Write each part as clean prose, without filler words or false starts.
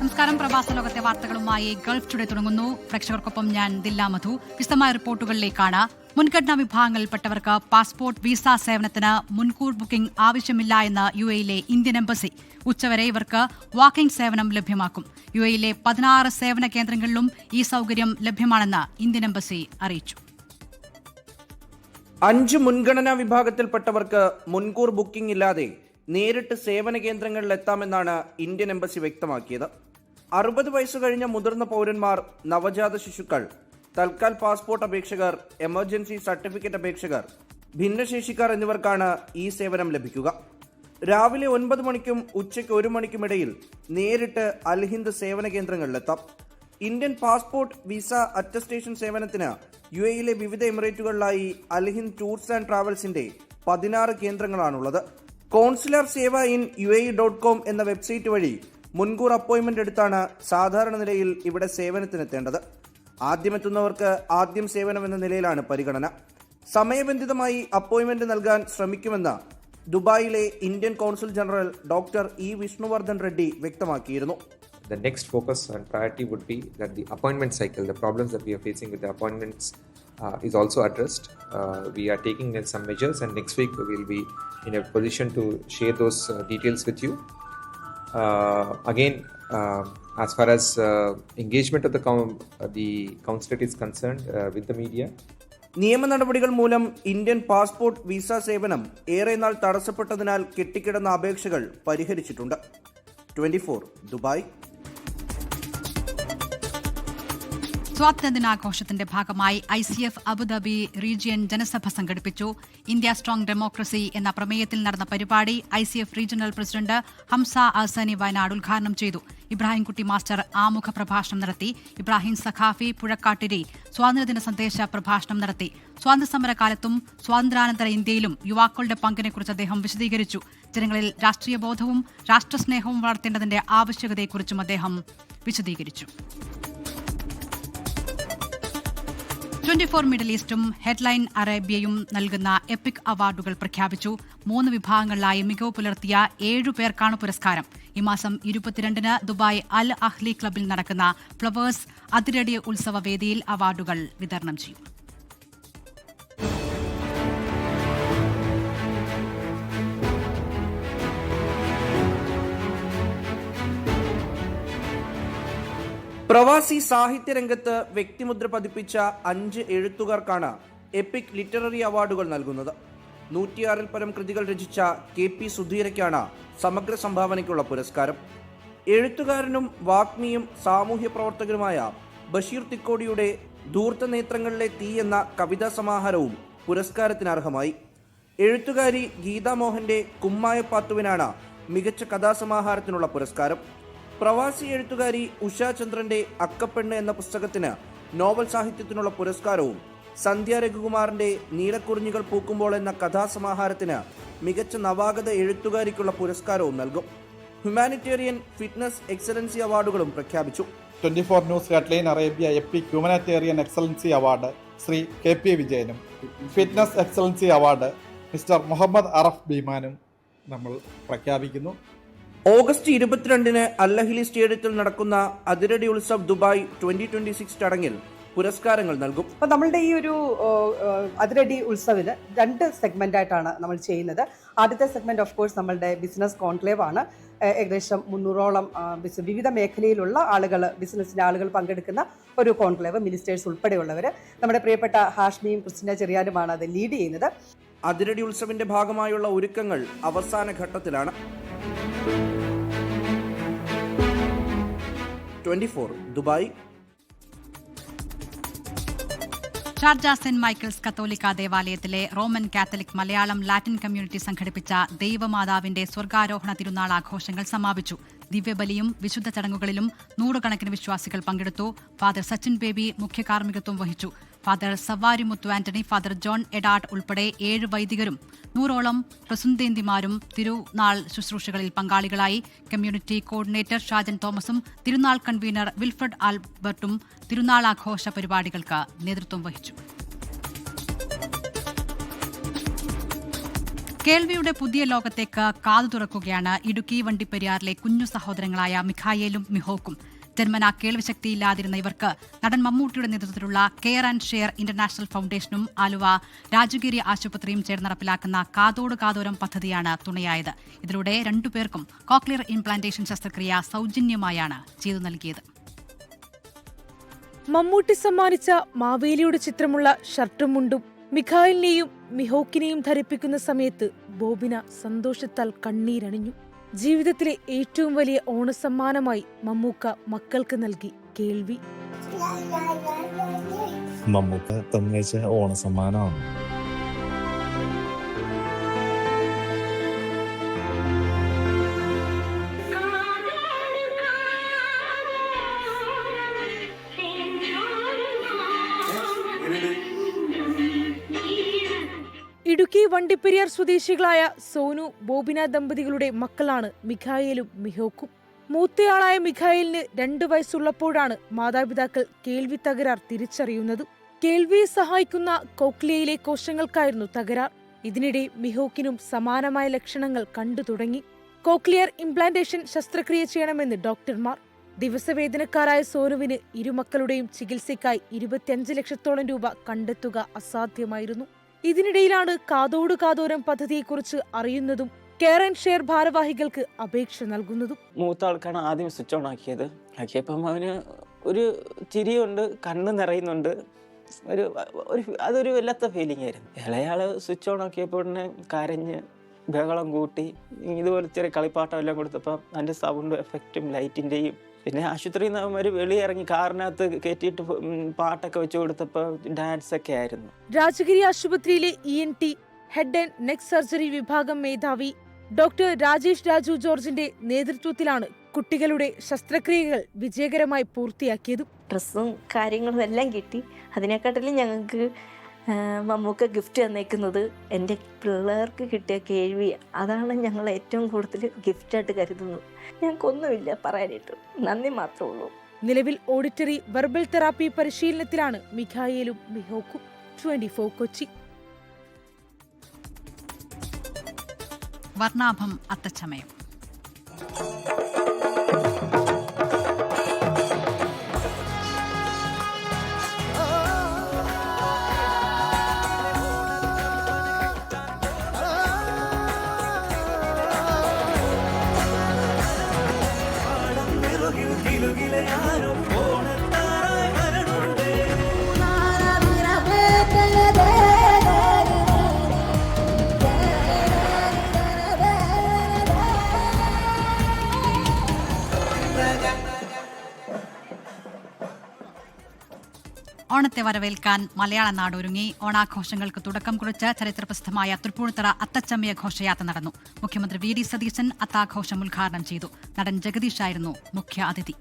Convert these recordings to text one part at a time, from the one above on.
നമസ്കാരം. പ്രവാസ ലോകത്തെ വാർത്തകളുമായി ഗൾഫ് ടുഡേ തുടങ്ങുന്നു. പ്രേക്ഷകർക്കൊപ്പം ഞാൻ ദില്ല മധു. വിശദമായ റിപ്പോർട്ടുകളിലേക്കാണ്. മുൻഗണനാ വിഭാഗങ്ങളിൽപ്പെട്ടവർക്ക് പാസ്പോർട്ട് വിസ സേവനത്തിന് മുൻകൂർ ബുക്കിംഗ് ആവശ്യമില്ല എന്ന് UAE-യിലെ ഇന്ത്യൻ എംബസി. ഉച്ചവരെ ഇവർക്ക് വാക്കിംഗ് സേവനം ലഭ്യമാക്കും. UAE-യിലെ 16 സേവന കേന്ദ്രങ്ങളിലും ഈ സൗകര്യം ലഭ്യമാണെന്ന് ഇന്ത്യൻ എംബസി അറിയിച്ചു. 5 മുൻഗണനാ വിഭാഗത്തിൽപ്പെട്ടവർക്ക് മുൻകൂർ ബുക്കിംഗ് ഇല്ലാതെ നേരിട്ട് സേവന കേന്ദ്രങ്ങളിൽ എത്താമെന്നാണ് ഇന്ത്യൻ എംബസി വ്യക്തമാക്കിയത്. 60 വയസ്സ് കഴിഞ്ഞ മുതിർന്ന പൗരന്മാർ, നവജാത ശിശുക്കൾ, തൽക്കാൽ പാസ്പോർട്ട് അപേക്ഷകർ, എമർജൻസി സർട്ടിഫിക്കറ്റ് അപേക്ഷകർ, ഭിന്നശേഷിക്കാർ എന്നിവർക്കാണ് ഈ സേവനം ലഭിക്കുക. രാവിലെ 9 മണിക്കും ഉച്ചയ്ക്ക് 1 മണിക്കുമിടയിൽ നേരിട്ട് അൽഹിന്ദ് സേവന കേന്ദ്രങ്ങളിലെത്താം. ഇന്ത്യൻ പാസ്പോർട്ട് വിസ അറ്റസ്റ്റേഷൻ സേവനത്തിന് UAE-യിലെ വിവിധ എമിറേറ്റുകളിലായി അൽഹിന്ദ് ടൂർസ് ആൻഡ് ട്രാവൽസിന്റെ 16 കേന്ദ്രങ്ങളാണുള്ളത്. കോൺസുലർ സേവ ഇൻ UAE.com എന്ന വെബ്സൈറ്റ് വഴി മുൻകൂർ അപ്പോയിന്റ്മെന്റ് എടുത്താണ് സാധാരണ നിലയിൽ ഇവിടെ സേവനത്തിനെത്തേണ്ടത്. ആദ്യമെത്തുന്നവർക്ക് ആദ്യം സേവനം എന്ന നിലയിലാണ് പരിഗണന. സമയബന്ധിതമായി അപ്പോയിന്റ്മെന്റ് നൽകാൻ ശ്രമിക്കുമെന്ന് ദുബായിലെ Indian consul general doctor E. Vishnuvardhan Reddy വ്യക്തമാക്കിയിരുന്നു. The next focus and priority would be that the appointment cycle, the problems that we are facing with the appointments is also addressed. We are taking some measures, and next week we will be in a position to share those details with you. Again, as far as engagement of the consulate is concerned with the media, നിയമ നടപടികൾ മൂലം Indian passport visa സേവനം ഏറെ നാൾ തടസ്സപ്പെട്ടതിനാൽ കെട്ടിക്കിടന്ന അപേക്ഷകൾ പരിഹരിച്ചിട്ടുണ്ട്. 24 Dubai. സ്വാതന്ത്ര്യദിനാഘോഷത്തിന്റെ ഭാഗമായി ICF Abu Dhabi region ജനസഭ സംഘടിപ്പിച്ചു. India strong democracy എന്ന പ്രമേയത്തിൽ നടന്ന പരിപാടി ICF regional president Hamza Ahsani Wayanad ഉദ്ഘാടനം ചെയ്തു. ഇബ്രാഹിംകുട്ടി മാസ്റ്റർ ആമുഖ പ്രഭാഷണം നടത്തി. ഇബ്രാഹിം സഖാഫി പുഴക്കാട്ടിരി സ്വാതന്ത്ര്യദിന സന്ദേശ പ്രഭാഷണം നടത്തി. സ്വാതന്ത്ര്യസമരകാലത്തും സ്വാതന്ത്ര്യാനന്തര ഇന്ത്യയിലും യുവാക്കളുടെ പങ്കിനെക്കുറിച്ച് അദ്ദേഹം വിശദീകരിച്ചു. ജനങ്ങളിൽ രാഷ്ട്രീയ ബോധവും രാഷ്ട്രസ്നേഹവും വളർത്തേണ്ടതിന്റെ ആവശ്യകതയെക്കുറിച്ചും അദ്ദേഹം വിശദീകരിച്ചു. 24 മിഡിൽ ഈസ്റ്റും ഹെഡ്ലൈൻ അറേബ്യയും നൽകുന്ന എപ്പിക് അവാർഡുകൾ പ്രഖ്യാപിച്ചു. 3 വിഭാഗങ്ങളിലായി മികവ് പുലർത്തിയ 7 പേർക്കാണ് പുരസ്കാരം. ഈ മാസം 22-ന് ദുബായ് അൽ അഹ്ലി ക്ലബിൽ നടക്കുന്ന ഫ്ലവേഴ്സ് അതിരടി ഉത്സവ വേദിയിൽ അവാർഡുകൾ വിതരണം ചെയ്യും. പ്രവാസി സാഹിത്യരംഗത്ത് വ്യക്തിമുദ്ര പതിപ്പിച്ച 5 എഴുത്തുകാർക്കാണ് എപ്പിക് ലിറ്റററി അവാർഡുകൾ നൽകുന്നത്. 106-ൽ പരം കൃതികൾ രചിച്ച KP സുധീരയ്ക്കാണ് സമഗ്ര സംഭാവനയ്ക്കുള്ള പുരസ്കാരം. എഴുത്തുകാരനും വാഗ്മിയും സാമൂഹ്യ പ്രവർത്തകനുമായ ബഷീർ തിക്കോടിയുടെ ധൂർത്തനേത്രങ്ങളിലെ തീ എന്ന കവിതാ സമാഹാരവും പുരസ്കാരത്തിന് അർഹമായി. എഴുത്തുകാരി ഗീതാ മോഹന്റെ കുമ്മായപ്പാത്തുവിനാണ് മികച്ച കഥാസമാഹാരത്തിനുള്ള പുരസ്കാരം. പ്രവാസി എഴുത്തുകാരി ഉഷാ ചന്ദ്രന്റെ അക്കപ്പെണ്ണ് എന്ന പുസ്തകത്തിന് നോവൽ സാഹിത്യത്തിനുള്ള പുരസ്കാരവും സന്ധ്യ രഘുകുമാറിന്റെ നീലക്കുറിഞ്ഞികൾ പൂക്കുമ്പോൾ എന്ന കഥാസമാഹാരത്തിന് മികച്ച നവാഗത എഴുത്തുകാരിക്കുള്ള പുരസ്കാരവും നൽകും. ഹ്യൂമാനിറ്റേറിയൻ ഫിറ്റ്നസ് എക്സലൻസി അവാർഡുകളും പ്രഖ്യാപിച്ചു. 24 news headline Arabia epic humanitarian excellency award Shri KP വിജയനും fitness excellency award mister Muhammad Araf ബീമാനും നമ്മൾ പ്രഖ്യാപിക്കുന്നു. ഓഗസ്റ്റ് 22-ന് അൽ അഹ്ലി സ്റ്റേഡിയത്തിൽ നടക്കുന്ന അതിരടി ഉത്സവ് ദുബായ് 2026 ചടങ്ങിൽ പുരസ്കാരങ്ങൾ നൽകും. അപ്പോൾ നമ്മളുടെ ഈ ഒരു അതിരടി ഉത്സവിന് 2 സെഗ്മെന്റായിട്ടാണ് നമ്മൾ ചെയ്യുന്നത്. ആദ്യത്തെ സെഗ്മെന്റ് ഓഫ് കോഴ്സ് നമ്മളുടെ ബിസിനസ് കോൺക്ലേവ് ആണ്. ഏകദേശം 300ഓളം വിവിധ മേഖലയിലുള്ള ആളുകൾ, ബിസിനസ്സിൻ്റെ ആളുകൾ പങ്കെടുക്കുന്ന ഒരു കോൺക്ലേവ്, മിനിസ്റ്റേഴ്സ് ഉൾപ്പെടെയുള്ളവർ. നമ്മുടെ പ്രിയപ്പെട്ട ഹാഷ്മിയും ക്രിസ്റ്റിന ചെറിയാനുമാണ് അത് ലീഡ് ചെയ്യുന്നത്. അതിരടി ഉത്സവിന്റെ ഭാഗമായുള്ള ഒരുക്കങ്ങൾ അവസാന ഘട്ടത്തിലാണ്. 24 ദുബായ്. ഷാർജ സെന്റ് മൈക്കിൾസ് കത്തോലിക്ക ദേവാലയത്തിലെ Roman Catholic Malayalam Latin community സംഘടിപ്പിച്ച ദൈവമാതാവിന്റെ സ്വർഗാരോഹണ തിരുനാൾ ആഘോഷങ്ങൾ സമാപിച്ചു. ദിവ്യബലിയും വിശുദ്ധ ചടങ്ങുകളിലും 100 കണക്കിന് വിശ്വാസികൾ പങ്കെടുത്തു. ഫാദർ സച്ചിൻ ബേബി മുഖ്യ കാർമ്മികത്വം വഹിച്ചു. ഫാദർ സവാരി മുത്തു ആന്റണി, ഫാദർ ജോൺ എഡാർഡ് ഉൾപ്പെടെ 7 വൈദികരും 100ഓളം പ്രസുന്തേന്തിമാരും തിരുനാൾ ശുശ്രൂഷകളിൽ പങ്കാളികളായി. കമ്മ്യൂണിറ്റി കോർഡിനേറ്റർ ഷാജൻ തോമസും തിരുനാൾ കൺവീനർ വിൽഫ്രഡ് ആൽബർട്ടും തിരുനാൾ ആഘോഷ പരിപാടികൾക്ക് നേതൃത്വം വഹിച്ചു. കേൾവിയുടെ പുതിയ ലോകത്തേക്ക് കാതു തുറക്കുകയാണ് ഇടുക്കി വണ്ടിപ്പെരിയാറിലെ കുഞ്ഞു സഹോദരങ്ങളായ മിഖായേലും മിഹോക്കും. ജന്മനാ കേൾവിശക്തിയില്ലാതിരുന്ന ഇവർക്ക് നടൻ മമ്മൂട്ടിയുടെ നേതൃത്വത്തിലുള്ള കെയർ ആൻഡ് ഷെയർ ഇന്റർനാഷണൽ ഫൗണ്ടേഷനും ആലുവ രാജഗിരി ആശുപത്രിയും ചേർന്ന് നടപ്പിലാക്കുന്ന കാതോട് കാതോരം പദ്ധതിയാണ് തുണയായത്. ഇതിലൂടെ രണ്ടുപേർക്കും കോക്ലിയർ ഇംപ്ലാന്റേഷൻ ശസ്ത്രക്രിയ സൗജന്യമായാണ് ചെയ്തു നൽകിയത്. മമ്മൂട്ടി സമ്മാനിച്ച മാവേലിയുടെ ചിത്രമുള്ള ഷർട്ടും മുണ്ടും മിഖായിലിനെയും മിഹോക്കിനെയും ധരിപ്പിക്കുന്ന സമയത്ത് ബോബിന സന്തോഷത്താൽ കണ്ണീരണിഞ്ഞു. ജീവിതത്തിലെ ഏറ്റവും വലിയ ഓണസമ്മാനമായി മമ്മൂക്ക മക്കൾക്ക് നൽകി കേൾവി. മമ്മൂക്ക തന്നേച്ച ഓണസമ്മാനമാണ്. ഇടുക്കി വണ്ടിപ്പെരിയാർ സ്വദേശികളായ സോനു ബോബിന ദമ്പതികളുടെ മക്കളാണ് മിഖായേലും മിഹോക്കും. മൂത്തയാളായ മിഖായേലിന് 2 വയസ്സുള്ളപ്പോഴാണ് മാതാപിതാക്കൾ കേൾവി തകരാർ തിരിച്ചറിയുന്നത്. കേൾവിയെ സഹായിക്കുന്ന കോക്ലിയയിലെ കോശങ്ങൾക്കായിരുന്നു തകരാർ. ഇതിനിടെ മിഹോക്കിനും സമാനമായ ലക്ഷണങ്ങൾ കണ്ടു തുടങ്ങി. കോക്ലിയർ ഇംപ്ലാന്റേഷൻ ശസ്ത്രക്രിയ ചെയ്യണമെന്ന് ഡോക്ടർമാർ. ദിവസവേതനക്കാരായ സോനുവിന് ഇരുമക്കളുടെയും ചികിത്സയ്ക്കായി 25 ലക്ഷത്തോളം രൂപ കണ്ടെത്തുക അസാധ്യമായിരുന്നു. ഇതിനിടയിലാണ് കാതോട് കാതോരം പദ്ധതിയെക്കുറിച്ച് അറിയുന്നതും കെയർ ആൻഡ് ഷെയർ ഭാരവാഹികൾക്ക് അപേക്ഷ നൽകുന്നതും. മൂത്ത ആൾക്കാണ് ആദ്യം സ്വിച്ച് ഓൺ ആക്കിയപ്പം അവന് ഒരു ചിരിയുണ്ട്, കണ്ണ് നിറയുന്നുണ്ട്, അതൊരു വല്ലാത്ത ഫീലിംഗ് ആയിരുന്നു. ഇളയാള് സ്വിച്ച് ഓൺ ആക്കിയപ്പോൾ തന്നെ കരഞ്ഞ് ബഹളം കൂട്ടി. ഇതുപോലെ ചെറിയ കളിപ്പാട്ടം എല്ലാം കൊടുത്തപ്പോൾ അതിൻ്റെ സൗണ്ട് എഫക്റ്റും ലൈറ്റിൻ്റെയും പിന്നെ ആശുപത്രിയിൽ നിന്ന് അവന്മാർ വെളിയിറങ്ങി കാറിനകത്ത് കയറ്റിയിട്ട് പാട്ടൊക്കെ വെച്ച് കൊടുത്തപ്പോൾ ഡാൻസ് ഒക്കെ ആയിരുന്നു. രാജഗിരി ആശുപത്രിയിലെ ENT head and neck surgery വിഭാഗം മേധാവി ഡോക്ടർ രാജേഷ് രാജു ജോർജിന്റെ നേതൃത്വത്തിലാണ് കുട്ടികളുടെ ശസ്ത്രക്രിയകൾ വിജയകരമായി പൂർത്തിയാക്കിയത്. ഡ്രസ്സും കാര്യങ്ങളും എല്ലാം കിട്ടി. അതിനെക്കാട്ടിലും ഞങ്ങൾക്ക് മമ്മൂക്ക ഗിഫ്റ്റ് തന്നേക്കുന്നത് എൻ്റെ പിള്ളേർക്ക് കിട്ടിയ കേൾവി. അതാണ് ഞങ്ങൾ ഏറ്റവും കൂടുതൽ ഗിഫ്റ്റായിട്ട് കരുതുന്നത്. ഞങ്ങൾക്കൊന്നുമില്ല പറയാനായിട്ട്, നന്ദി മാത്രമേ ഉള്ളൂ. നിലവിൽ ഓഡിറ്ററി വെർബൽ തെറാപ്പി പരിശീലനത്തിലാണ് മിഖായേലും മിഹോക്കും. 24 കൊച്ചി. വർണ്ണാഭം അത്തച്ചമയം. ഓണത്തെ വരവേൽക്കാൻ മലയാള നാട് ഒരുങ്ങി. ഓണാഘോഷങ്ങൾക്ക് തുടക്കം കുറിച്ച് ചരിത്രപ്രസിദ്ധമായ തൃപ്പൂണിത്തുറ അത്തച്ചമയ ഘോഷയാത്ര നടന്നു. മുഖ്യമന്ത്രി VD സതീശൻ അത്താഘോഷം ഉദ്ഘാടനം ചെയ്തു. നടൻ ജഗദീഷായിരുന്നു മുഖ്യ അതിഥി.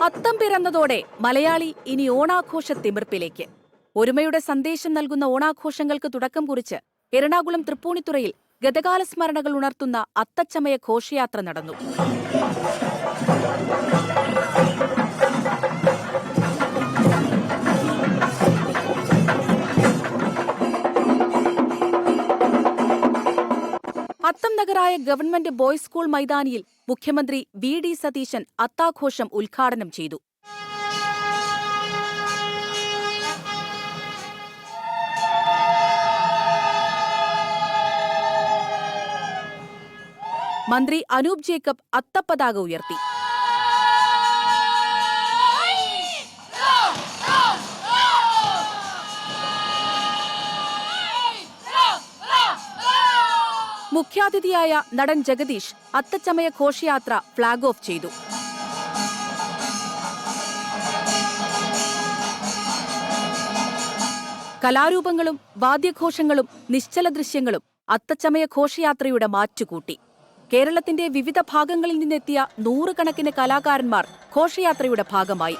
അത്തം പിറന്നതോടെ മലയാളി ഇനി ഓണാഘോഷ തിമിർപ്പിലേക്ക്. ഒരുമയുടെ സന്ദേശം നൽകുന്ന ഓണാഘോഷങ്ങൾക്ക് തുടക്കം കുറിച്ച് എറണാകുളം തൃപ്പൂണിത്തുറയിൽ ഗതകാല സ്മരണകൾ ഉണർത്തുന്ന അത്തച്ചമയ ഘോഷയാത്ര നടന്നു. അത്തം നഗറായ ഗവൺമെന്റ് ബോയ്സ് സ്കൂൾ മൈതാനിയിൽ മുഖ്യമന്ത്രി VD സതീശൻ അത്താഘോഷം ഉദ്ഘാടനം ചെയ്തു. മന്ത്രി അനൂപ് ജേക്കബ് അത്തപ്പതാക ഉയർത്തി. മുഖ്യാതിഥിയായ നടൻ ജഗദീഷ് അത്തച്ചമയ ഘോഷയാത്ര ഫ്ളാഗ് ഓഫ് ചെയ്തു. കലാരൂപങ്ങളും വാദ്യഘോഷങ്ങളും നിശ്ചല ദൃശ്യങ്ങളും അത്തച്ചമയ ഘോഷയാത്രയുടെ മാറ്റുകൂട്ടി. കേരളത്തിന്റെ വിവിധ ഭാഗങ്ങളിൽ നിന്നെത്തിയ 100 കണക്കിന് കലാകാരന്മാർ ഘോഷയാത്രയുടെ ഭാഗമായി.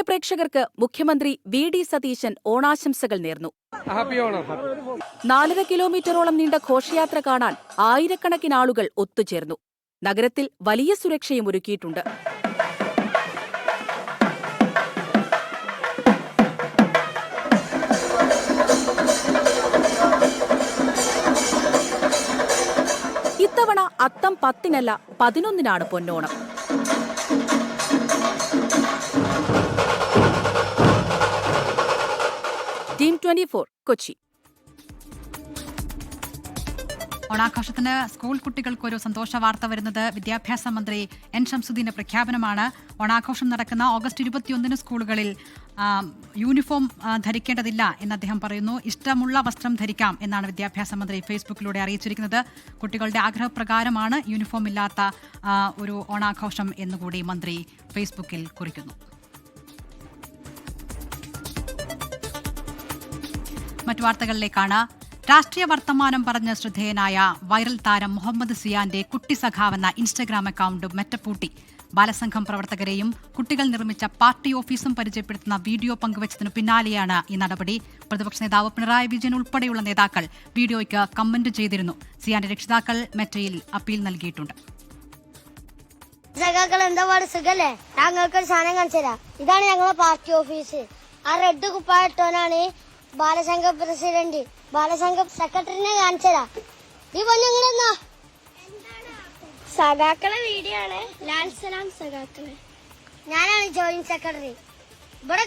പ്രിയപ്രേക്ഷകർക്ക് മുഖ്യമന്ത്രി വി.ഡി. സതീശൻ ഓണാശംസകൾ നേർന്നു. 4.5 കിലോമീറ്ററോളം നീണ്ട ഘോഷയാത്ര കാണാൻ ആയിരക്കണക്കിന് ആളുകൾ ഒത്തുചേർന്നു. നഗരത്തിൽ വലിയ സുരക്ഷയും ഒരുക്കിയിട്ടുണ്ട്. ഇത്തവണ അത്തം 10-നല്ല 11-നാണ് പൊന്നോണം. ടീം 24 കൊച്ചി. ഓണാഘോഷത്തിന് സ്കൂൾ കുട്ടികൾക്ക് ഒരു സന്തോഷ വാർത്ത വരുന്നത് വിദ്യാഭ്യാസ മന്ത്രി എൻ ഷംസുദ്ദീന്റെ പ്രഖ്യാപനമാണ്. ഓണാഘോഷം നടക്കുന്ന ഓഗസ്റ്റ് 21 സ്കൂളുകളിൽ യൂണിഫോം ധരിക്കേണ്ടതില്ല എന്ന് അദ്ദേഹം പറയുന്നു. ഇഷ്ടമുള്ള വസ്ത്രം ധരിക്കാം എന്നാണ് വിദ്യാഭ്യാസ മന്ത്രി ഫേസ്ബുക്കിലൂടെ അറിയിച്ചിരിക്കുന്നത്. കുട്ടികളുടെ ആഗ്രഹപ്രകാരമാണ് യൂണിഫോം ഇല്ലാത്ത ഒരു ഓണാഘോഷം എന്നുകൂടി മന്ത്രി ഫേസ്ബുക്കിൽ കുറിക്കുന്നു. മറ്റു വാർത്തകളിലേക്കാണ്. രാഷ്ട്രീയ വർത്തമാനം പറഞ്ഞ് ശ്രദ്ധേയനായ വൈറൽ താരം മുഹമ്മദ് സിയാന്റെ കുട്ടി സഖാവെന്ന ഇൻസ്റ്റഗ്രാം അക്കൗണ്ട് മെറ്റപ്പൂട്ടി. ബാലസംഘം പ്രവർത്തകരെയും കുട്ടികൾ നിർമ്മിച്ച പാർട്ടി ഓഫീസും പരിചയപ്പെടുത്തുന്ന വീഡിയോ പങ്കുവച്ചതിനു പിന്നാലെയാണ് ഈ നടപടി. പ്രതിപക്ഷ നേതാവ് പിണറായി വിജയൻ ഉൾപ്പെടെയുള്ള നേതാക്കൾ വീഡിയോയ്ക്ക് കമന്റ് ചെയ്തിരുന്നു. സിയാന്റെ രക്ഷിതാക്കൾ മെറ്റയിൽ അപ്പീൽ നൽകിയിട്ടുണ്ട്. ഞങ്ങൾക്കൊരു സാധനം കാണിച്ചുതരാം. ഇതാണ് ഞങ്ങളുടെ പാർട്ടി ഓഫീസ്. ആ റെഡ് കുപ്പായിട്ടോനാണ് ബാലസംഘ പ്രസിഡന്റ്. ബാലസംഘ സെക്രട്ടറിനെ കാണിച്ചതാ. ഈ പൊന്നുങ്ങളെന്നാ സഖാക്കളെ വീഡിയോ ആണ്. ലാൽ സലാം സഖാക്കളെ. ഞാനാണ് ജോയിന്റ് സെക്രട്ടറി. ഇവിടെ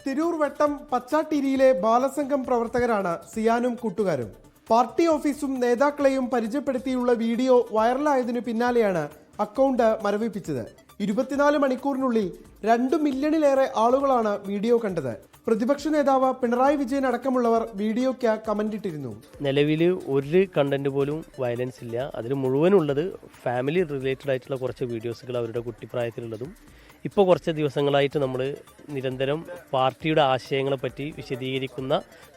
തിരൂർ വട്ടം പച്ചാട്ടിരിയിലെ ബാലസംഘം പ്രവർത്തകരാണ് സിയാനും കൂട്ടുകാരും. പാർട്ടി ഓഫീസും നേതാക്കളെയും പരിചയപ്പെടുത്തിയുള്ള വീഡിയോ വൈറലായതിനു പിന്നാലെയാണ് അക്കൗണ്ട് മരവിപ്പിച്ചത്. 24 മണിക്കൂറിനുള്ളിൽ 2 മില്യണിലേറെ ആളുകളാണ് വീഡിയോ കണ്ടത്. പ്രതിപക്ഷ നേതാവ് പിണറായി വിജയൻ അടക്കമുള്ളവർ വീഡിയോയ്ക്ക് കമന്റ് ഇട്ടിരുന്നു. നിലവിൽ ഒരു കണ്ടന്റ് പോലും വയലൻസ് ഇല്ല. അതിൽ മുഴുവനുള്ളത് ഫാമിലി റിലേറ്റഡ് ആയിട്ടുള്ള കുറച്ച് വീഡിയോസുകൾ അവരുടെ കുട്ടിപ്രായത്തിലുള്ളതും ഇപ്പോൾ കുറച്ച് ദിവസങ്ങളായിട്ട് നമ്മൾ നിരന്തരം പാർട്ടിയുടെ ആശയങ്ങളെ പറ്റി വിശദീകരിക്കുന്ന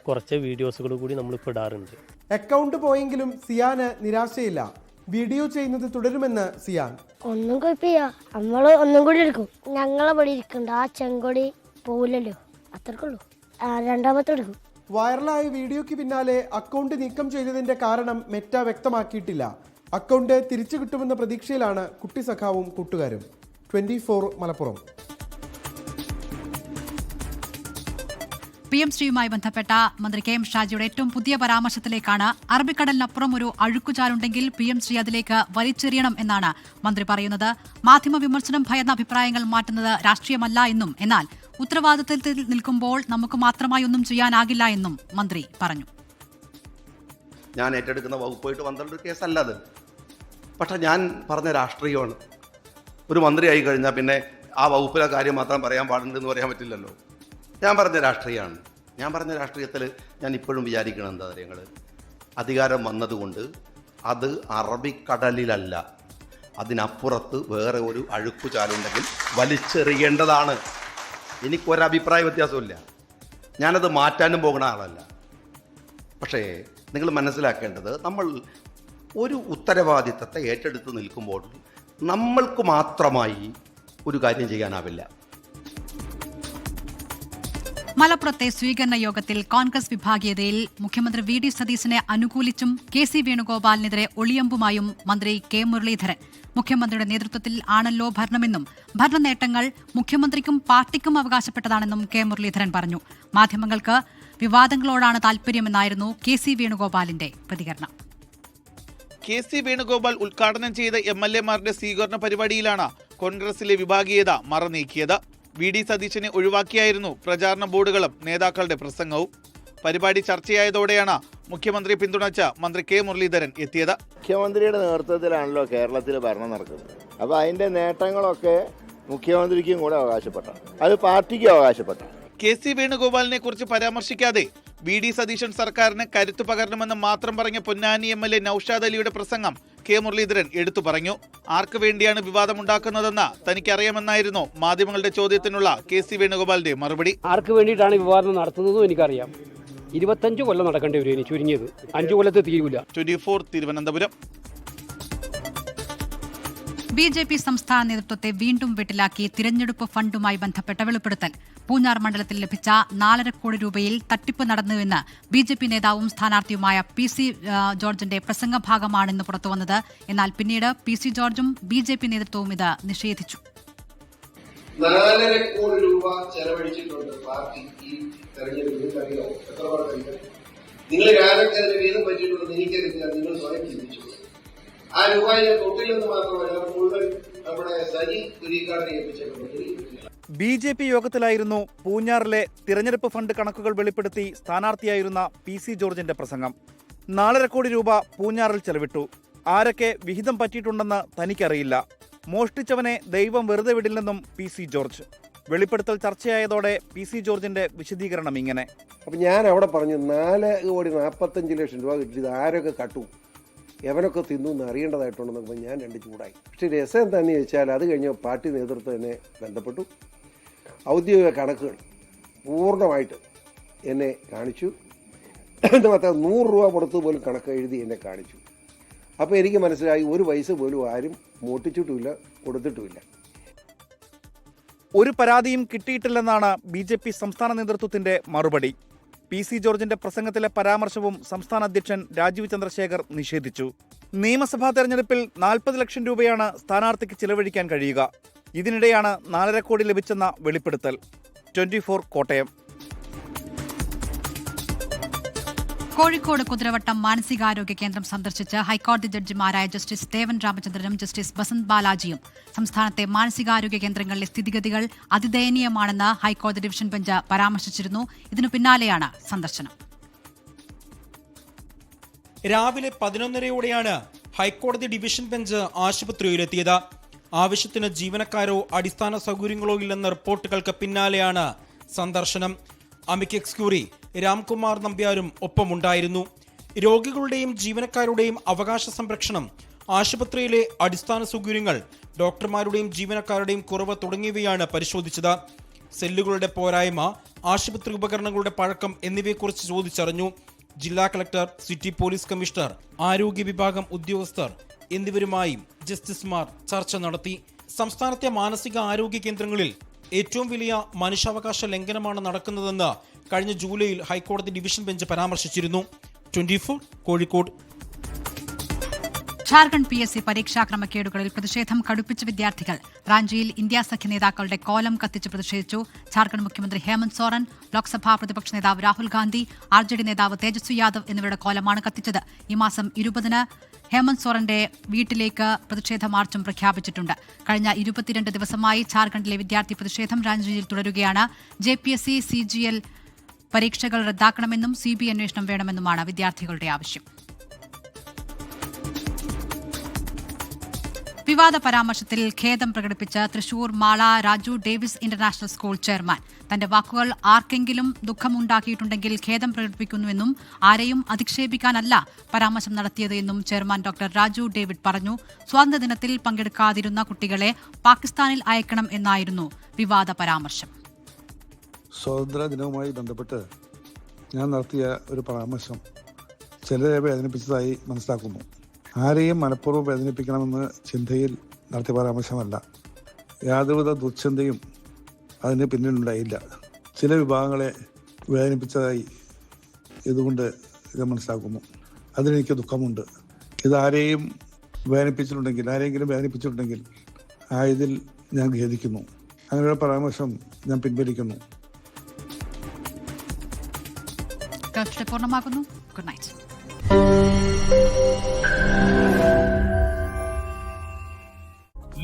കുറച്ച് വീഡിയോസുകൾ കൂടി നമ്മളിപ്പോൾ ഇടാറുണ്ട്. അക്കൗണ്ട് പോയെങ്കിലും സിയാന് നിരാശയില്ല. വീഡിയോ ചെയ്യുന്നത് തുടരുമെന്ന് സിയാൻ. ഒന്നും കുഴപ്പമില്ല, നമ്മള് ഒന്നും കൂടി എടുക്കും. ഞങ്ങളെ പടി ഇരിക്കണ്ട, ആ ചെങ്കൊടി പോവില്ലല്ലോ, അത്രക്കുള്ളൂ. രണ്ടാമത്തെ എടുക്കും. വൈറലായ വീഡിയോയ്ക്ക് പിന്നാലെ അക്കൗണ്ട് നീക്കം ചെയ്തതിന്റെ കാരണം മെറ്റ വ്യക്തമാക്കിയിട്ടില്ല. അക്കൗണ്ട് തിരിച്ചു കിട്ടുമെന്ന പ്രതീക്ഷയിലാണ് കുട്ടി സഖാവും കൂട്ടുകാരും. 24 മലപ്പുറം. PMശ്രീയുമായി ബന്ധപ്പെട്ട മന്ത്രി കെ എം ഷാജിയുടെ ഏറ്റവും പുതിയ പരാമർശത്തിലേക്കാണ്. അറബിക്കടലിനപ്പുറം ഒരു അഴുക്കുചാലുണ്ടെങ്കിൽ PMശ്രീ അതിലേക്ക് വലിച്ചെറിയണം എന്നാണ് മന്ത്രി പറയുന്നത്. മാധ്യമ വിമർശനം ഭയന്ന അഭിപ്രായങ്ങൾ മാറ്റുന്നത് രാഷ്ട്രീയമല്ല എന്നും, എന്നാൽ ഉത്തരവാദിത്തത്തിൽ നിൽക്കുമ്പോൾ നമുക്ക് മാത്രമായി ഒന്നും ചെയ്യാനാകില്ല എന്നും മന്ത്രി പറഞ്ഞു. ഞാൻ ഏറ്റെടുക്കുന്ന വകുപ്പായിട്ട് 12 കേസല്ല അത്. പക്ഷെ ഞാൻ പറഞ്ഞ രാഷ്ട്രീയമാണ്. ഒരു മന്ത്രിയായി കഴിഞ്ഞാൽ പിന്നെ ആ വകുപ്പിലെ കാര്യം മാത്രം പറയാൻ പാടുണ്ടെന്ന് പറയാൻ പറ്റില്ലല്ലോ. ഞാൻ പറഞ്ഞ രാഷ്ട്രീയമാണ്. ഞാൻ പറഞ്ഞ രാഷ്ട്രീയത്തിൽ ഞാൻ ഇപ്പോഴും വിചാരിക്കണം എന്താ കാര്യങ്ങൾ, അധികാരം വന്നതുകൊണ്ട് അത് അറബിക്കടലിലല്ല, അതിനപ്പുറത്ത് വേറെ ഒരു അഴുക്കുചാലുണ്ടെങ്കിൽ വലിച്ചെറിയേണ്ടതാണ്. എനിക്കൊരഭിപ്രായ വ്യത്യാസമില്ല. ഞാനത് മാറ്റാനും പോകുന്ന ആളല്ല. പക്ഷേ നിങ്ങൾ മനസ്സിലാക്കേണ്ടത്, നമ്മൾ ഒരു ഉത്തരവാദിത്തത്തെ ഏറ്റെടുത്ത് നിൽക്കുമ്പോൾ നമ്മൾക്ക് മാത്രമായി ഒരു കാര്യം ചെയ്യാനാവില്ല. മലപ്പുറത്തെ സ്വീകരണ യോഗത്തിൽ കോൺഗ്രസ് വിഭാഗീയതയിൽ മുഖ്യമന്ത്രി വി.ഡി. സതീശനെ അനുകൂലിച്ചും KC വേണുഗോപാലിനെതിരെ ഒളിയമ്പുമായും മന്ത്രി കെ മുരളീധരൻ. മുഖ്യമന്ത്രിയുടെ നേതൃത്വത്തിൽ ആണല്ലോ ഭരണമെന്നും ഭരണ നേട്ടങ്ങൾ മുഖ്യമന്ത്രിക്കും പാർട്ടിക്കും അവകാശപ്പെട്ടതാണെന്നും കെ മുരളീധരൻ പറഞ്ഞു. മാധ്യമങ്ങൾക്ക് വിവാദങ്ങളോടാണ് താൽപര്യമെന്നായിരുന്നു KC വേണുഗോപാലിന്റെ പ്രതികരണം. KC വേണുഗോപാൽ ഉദ്ഘാടനം ചെയ്ത MLA-മാരുടെ സ്വീകരണ പരിപാടിയിലാണ് കോൺഗ്രസിലെ വിഭാഗീയത മറനീക്കിയത്. വി.ഡി. സതീശനെ ഒഴിവാക്കിയായിരുന്നു പ്രചാരണ ബോർഡുകളും നേതാക്കളുടെ പ്രസംഗവും. പരിപാടി ചർച്ചയായതോടെയാണ് മുഖ്യമന്ത്രി പിന്തുണച്ച മന്ത്രി കെ മുരളീധരൻ എത്തിയത്. മുഖ്യമന്ത്രിയുടെ നേതൃത്വത്തിലാണല്ലോ കേരളത്തിൽ ഭരണം നടക്കുന്നത്. അപ്പോൾ അതിന്റെ നേട്ടങ്ങളൊക്കെ മുഖ്യമന്ത്രിക്കും കൂടെ അവകാശപ്പെട്ട, അത് പാർട്ടിക്കും അവകാശപ്പെട്ട. KC വേണുഗോപാലിനെ കുറിച്ച് പരാമർശിക്കാതെ വി.ഡി. സതീശൻ സർക്കാരിന് കരുത്തു പകരണമെന്ന് മാത്രം പറഞ്ഞ പൊന്നാനി MLA നൌഷാദ് അലിയുടെ പ്രസംഗം കെ മുരളീധരൻ എടുത്തു പറഞ്ഞു. ആർക്ക് വേണ്ടിയാണ് വിവാദമുണ്ടാക്കുന്നതെന്ന് തനിക്കറിയാമെന്നായിരുന്നു മാധ്യമങ്ങളുടെ ചോദ്യത്തിനുള്ള KC വേണുഗോപാലിന്റെ മറുപടി. ആർക്ക് വേണ്ടിയിട്ടാണ് വിവാദം നടത്തുന്നതും എനിക്കറിയാം. 25 കൊല്ലം നടക്കേണ്ടി വരും, ഇനി ചുരുങ്ങിയത് 5 കൊല്ലത്ത് തീരൂല. 24 തിരുവനന്തപുരം. BJP സംസ്ഥാന നേതൃത്വത്തെ വീണ്ടും വെട്ടിലാക്കി തിരഞ്ഞെടുപ്പ് ഫണ്ടുമായി ബന്ധപ്പെട്ട വെളിപ്പെടുത്തൽ. പൂഞ്ഞാർ മണ്ഡലത്തിൽ ലഭിച്ച 4.5 കോടി രൂപയിൽ തട്ടിപ്പ് നടന്നുവെന്ന് BJP നേതാവും സ്ഥാനാർത്ഥിയുമായ PC ജോർജിന്റെ പ്രസംഗഭാഗമാണെന്ന് പുറത്തുവന്നത്. എന്നാൽ പിന്നീട് PC ജോർജും BJP നേതൃത്വവും ഇത് നിഷേധിച്ചു. 4.5 കോടി രൂപ ചെലവഴിച്ചിട്ടുണ്ട് പാർട്ടി ഈ തെരഞ്ഞെടുപ്പിൽ. അറിയാമോ എത്ര പേർക്ക്? നിങ്ങൾ ആരൊക്കെ അതിന്റെ വീതം പറ്റിയിട്ടുണ്ടെന്ന് എനിക്കറിയില്ല. നിങ്ങൾ സ്വയം ചിന്തിച്ചു. ആ രൂപ തൊട്ടില്ലെന്ന് മാത്രമല്ല മുഴുവൻ നമ്മുടെ സജി തുരീക്കാടിനെ ഏൽപ്പിച്ചിട്ടുണ്ട്. BJP യോഗത്തിലായിരുന്നു പൂഞ്ഞാറിലെ തിരഞ്ഞെടുപ്പ് ഫണ്ട് കണക്കുകൾ വെളിപ്പെടുത്തി സ്ഥാനാർത്ഥിയായിരുന്ന PC ജോർജിന്റെ പ്രസംഗം. 4.5 കോടി രൂപ പൂഞ്ഞാറിൽ ചെലവിട്ടു. ആരൊക്കെ വിഹിതം പറ്റിയിട്ടുണ്ടെന്ന് തനിക്കറിയില്ല. മോഷ്ടിച്ചവനെ ദൈവം വെറുതെ വിടില്ലെന്നും PC ജോർജ്. വെളിപ്പെടുത്തൽ ചർച്ചയായതോടെ PC ജോർജിന്റെ വിശദീകരണം ഇങ്ങനെ. അപ്പം ഞാൻ അവിടെ പറഞ്ഞു 4,45,00,000 രൂപ കിട്ടിയത് ആരൊക്കെ കട്ടു, എവനൊക്കെ തിന്നു എന്ന് അറിയേണ്ടതായിട്ടുണ്ടെന്നൊക്കെ ഞാൻ രണ്ട് ചൂടായി. പക്ഷേ രസം എന്താണെന്ന് ചോദിച്ചാൽ അത് കഴിഞ്ഞ് പാർട്ടി നേതൃത്വം എന്നെ ബന്ധപ്പെട്ടു. ഔദ്യോഗിക കണക്കുകൾ പൂർണ്ണമായിട്ട് എന്നെ കാണിച്ചു. എന്ന് മാത്രം 100 രൂപ കൊടുത്തു പോലും കണക്ക് എഴുതി എന്നെ കാണിച്ചു. അപ്പോൾ എനിക്ക് മനസ്സിലായി ഒരു പൈസ പോലും ആരും മോട്ടിച്ചിട്ടുമില്ല, കൊടുത്തിട്ടുമില്ല. ഒരു പരാതിയും കിട്ടിയിട്ടില്ലെന്നാണ് BJP സംസ്ഥാന നേതൃത്വത്തിന്റെ മറുപടി. PC ജോർജിന്റെ പ്രസംഗത്തിലെ പരാമർശവും സംസ്ഥാന അധ്യക്ഷൻ രാജീവ് ചന്ദ്രശേഖർ നിഷേധിച്ചു. നിയമസഭാ തെരഞ്ഞെടുപ്പിൽ 40 ലക്ഷം രൂപയാണ് സ്ഥാനാർത്ഥിക്ക് ചിലവഴിക്കാൻ കഴിയുക. ഇതിനിടെയാണ് 4.5 കോടി ലഭിച്ചെന്ന വെളിപ്പെടുത്തൽ. 24 കോട്ടയം. കോഴിക്കോട് കുതിരവട്ടം മാനസികാരോഗ്യ കേന്ദ്രം സന്ദർശിച്ച് ഹൈക്കോടതി ജഡ്ജിമാരായ ജസ്റ്റിസ് ദേവൻ രാമചന്ദ്രനും ജസ്റ്റിസ് ബസന്ത് ബാലാജിയും സംസ്ഥാനത്തെ മാനസികാരോഗ്യ കേന്ദ്രങ്ങളിലെ സ്ഥിതിഗതികൾ അതിദയനീയമാണെന്ന് ഹൈക്കോടതി ഡിവിഷൻ ബെഞ്ച് പരാമർശിച്ചിരുന്നു. ഇതിനു പിന്നാലെയാണ് സന്ദർശനം. രാവിലെ 11:30യോടെയാണ് ഹൈക്കോടതി ഡിവിഷൻ ബെഞ്ച് ആശുപത്രിയിലെത്തിയത്. ആവശ്യത്തിന് ജീവനക്കാരോ അടിസ്ഥാന സൗകര്യങ്ങളോ ഇല്ലെന്ന റിപ്പോർട്ടുകൾക്ക് പിന്നാലെയാണ് സന്ദർശനം. അമിക്കസ് ക്യൂറി രാംകുമാർ നമ്പ്യാരും ഒപ്പമുണ്ടായിരുന്നു. രോഗികളുടെയും ജീവനക്കാരുടെയും അവകാശ സംരക്ഷണം, ആശുപത്രിയിലെ അടിസ്ഥാന സൗകര്യങ്ങൾ, ഡോക്ടർമാരുടെയും ജീവനക്കാരുടെയും കുറവ് തുടങ്ങിയവയാണ് പരിശോധിച്ചത്. സെല്ലുകളുടെ പോരായ്മ, ആശുപത്രി ഉപകരണങ്ങളുടെ പഴക്കം എന്നിവയെക്കുറിച്ച് ചോദിച്ചറിഞ്ഞു. ജില്ലാ കളക്ടർ, സിറ്റി പോലീസ് കമ്മീഷണർ, ആരോഗ്യ വിഭാഗം ഉദ്യോഗസ്ഥർ എന്നിവരുമായും ജസ്റ്റിസുമാർ ചർച്ച നടത്തി. സംസ്ഥാനത്തെ മാനസിക ആരോഗ്യ കേന്ദ്രങ്ങളിൽ ഏറ്റവും വലിയ മനുഷ്യാവകാശ ലംഘനമാണ് നടക്കുന്നതെന്ന് കഴിഞ്ഞ ജൂലൈയിൽ ഹൈക്കോടതി ഡിവിഷൻ ബെഞ്ച് പരാമർശിച്ചിരുന്നു. 24 കോഴിക്കോട്. ഝാർഖണ്ഡ് PSC പരീക്ഷാ ക്രമക്കേടുകളിൽ പ്രതിഷേധം കടുപ്പിച്ച വിദ്യാർത്ഥികൾ റാഞ്ചിയിൽ ഇന്ത്യ സഖ്യ നേതാക്കളുടെ കോലം കത്തിച്ച് പ്രതിഷേധിച്ചു. ഝാർഖണ്ഡ് മുഖ്യമന്ത്രി ഹേമന്ത് സോറൻ, ലോക്സഭാ പ്രതിപക്ഷ നേതാവ് രാഹുൽ ഗാന്ധി, RJD നേതാവ് തേജസ്വി യാദവ് എന്നിവരുടെ കോലമാണ് കത്തിച്ചത്. ഈ മാസം 20-ന് ഹേമന്ത് സോറന്റെ വീട്ടിലേക്ക് പ്രതിഷേധ മാർച്ചും പ്രഖ്യാപിച്ചിട്ടുണ്ട്. കഴിഞ്ഞ 22 ദിവസമായി ഝാർഖണ്ഡിലെ വിദ്യാർത്ഥി പ്രതിഷേധം റാഞ്ചിയിൽ തുടരുകയാണ്. JPSC CGL പരീക്ഷകൾ റദ്ദാക്കണമെന്നും CBI അന്വേഷണം വേണമെന്നുമാണ് വിദ്യാർത്ഥികളുടെ ആവശ്യം. വിവാദ പരാമർശത്തിൽ ഖേദം പ്രകടിപ്പിച്ച Thrissur Mala Raju Davis international school chairman. തന്റെ വാക്കുകൾ ആർക്കെങ്കിലും ദുഃഖമുണ്ടാക്കിയിട്ടുണ്ടെങ്കിൽ ഖേദം പ്രകടിപ്പിക്കുന്നുവെന്നും ആരെയും അധിക്ഷേപിക്കാനല്ല പരാമർശം നടത്തിയത് എന്നും ചെയർമാൻ ഡോക്ടർ രാജു ഡേവിഡ് പറഞ്ഞു. സ്വാതന്ത്ര്യദിനത്തിൽ പങ്കെടുക്കാതിരുന്ന കുട്ടികളെ പാകിസ്ഥാനിൽ അയക്കണം എന്നായിരുന്നു വിവാദ പരാമർശം. സ്വാതന്ത്ര്യ ദിനവുമായി ബന്ധപ്പെട്ട് ഞാൻ നടത്തിയ ഒരു പരാമർശം ചിലരെ വേദനിപ്പിച്ചതായി മനസ്സിലാക്കുന്നു. ആരെയും മനഃപൂർവ്വം വേദനിപ്പിക്കണമെന്ന് ചിന്തയിൽ നടത്തിയ പരാമർശമല്ല. യാതൊരുവിധ ദുശ്ചിന്തയും അതിന് പിന്നിലുണ്ടായില്ല. ചില വിഭാഗങ്ങളെ വേദനിപ്പിച്ചതായി ഇതുകൊണ്ട് ഇത് മനസ്സിലാക്കുന്നു. അതിലെനിക്ക് ദുഃഖമുണ്ട്. ഇതാരെയും ആരെങ്കിലും വേദനിപ്പിച്ചിട്ടുണ്ടെങ്കിൽ ഇതിൽ ഞാൻ ഖേദിക്കുന്നു. അങ്ങനെയുള്ള പരാമർശം ഞാൻ പിൻവലിക്കുന്നു. പൂർണ്ണമാകുന്നു. Good night.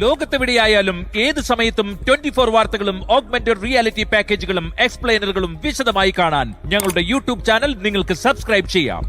ലോകത്തെവിടെയായാലും ഏത് സമയത്തും 24 വാർത്തകളും ഓഗ്മെന്റഡ് റിയാലിറ്റി പാക്കേജുകളും എക്സ്പ്ലെയിനറുകളും വിശദമായി കാണാൻ ഞങ്ങളുടെ യൂട്യൂബ് ചാനൽ നിങ്ങൾക്ക് സബ്സ്ക്രൈബ് ചെയ്യാം.